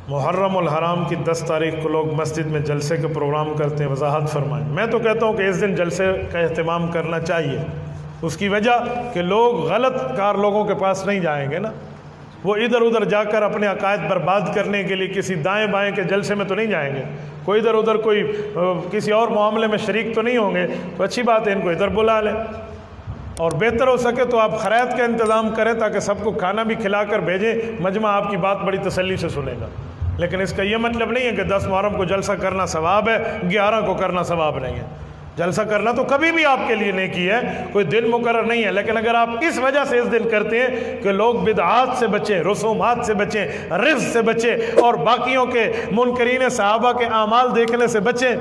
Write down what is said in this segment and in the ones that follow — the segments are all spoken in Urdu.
محرم الحرام کی 10 تاریخ کو لوگ مسجد میں جلسے کے پروگرام کرتے ہیں، وضاحت فرمائیں۔ میں تو کہتا ہوں کہ اس دن جلسے کا اہتمام کرنا چاہیے، اس کی وجہ کہ لوگ غلط کار لوگوں کے پاس نہیں جائیں گے نا، وہ ادھر ادھر جا کر اپنے عقائد برباد کرنے کے لیے کسی دائیں بائیں کے جلسے میں تو نہیں جائیں گے، کوئی ادھر ادھر کوئی کسی اور معاملے میں شریک تو نہیں ہوں گے، تو اچھی بات ہے ان کو ادھر بلا لیں، اور بہتر ہو سکے تو آپ خیرات کا انتظام کریں تاکہ سب کو کھانا بھی کھلا کر بھیجیں، مجمع آپ کی بات بڑی تسلی سے سنے گا۔ لیکن اس کا یہ مطلب نہیں ہے کہ 10 محرم کو جلسہ کرنا ثواب ہے، 11 کو کرنا ثواب نہیں ہے۔ جلسہ کرنا تو کبھی بھی آپ کے لیے نیکی ہے، کوئی دن مقرر نہیں ہے، لیکن اگر آپ اس وجہ سے اس دن کرتے ہیں کہ لوگ بدعات سے بچیں، رسومات سے بچیں، رزق سے بچیں اور باقیوں کے منکرین صحابہ کے اعمال دیکھنے سے بچیں،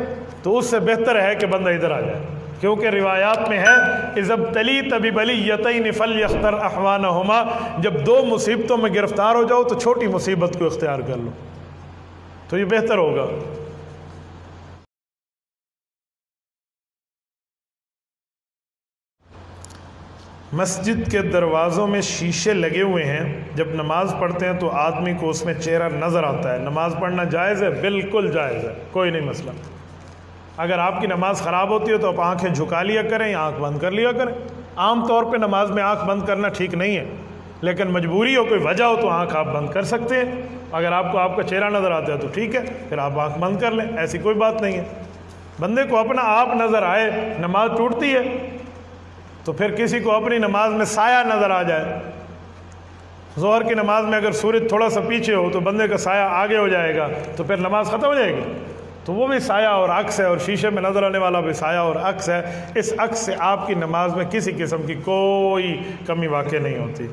تو اس سے بہتر ہے کہ بندہ ادھر آ جائے، کیونکہ روایات میں ہے اذا ابتلیت ببلیتین فلیختر احوانہما، جب 2 مصیبتوں میں گرفتار ہو جاؤ تو چھوٹی مصیبت کو اختیار کر لو، تو یہ بہتر ہوگا۔ مسجد کے دروازوں میں شیشے لگے ہوئے ہیں، جب نماز پڑھتے ہیں تو آدمی کو اس میں چہرہ نظر آتا ہے، نماز پڑھنا جائز ہے؟ بالکل جائز ہے، کوئی نہیں مسئلہ۔ اگر آپ کی نماز خراب ہوتی ہے تو آپ آنکھیں جھکا لیا کریں یا آنکھ بند کر لیا کریں۔ عام طور پہ نماز میں آنکھ بند کرنا ٹھیک نہیں ہے، لیکن مجبوری ہو، کوئی وجہ ہو تو آنکھ آپ بند کر سکتے ہیں۔ اگر آپ کو آپ کا چہرہ نظر آتا ہے تو ٹھیک ہے، پھر آپ آنکھ بند کر لیں، ایسی کوئی بات نہیں ہے۔ بندے کو اپنا آپ نظر آئے، نماز ٹوٹتی ہے، تو پھر کسی کو اپنی نماز میں سایہ نظر آ جائے، ظہر کی نماز میں اگر سورج تھوڑا سا پیچھے ہو تو بندے کا سایہ آگے ہو جائے گا، تو پھر نماز ختم ہو جائے گی، تو وہ بھی سایہ اور عکس ہے، اور شیشے میں نظر آنے والا بھی سایہ اور عکس ہے۔ اس عکس سے آپ کی نماز میں کسی قسم کی کوئی کمی واقع نہیں ہوتی۔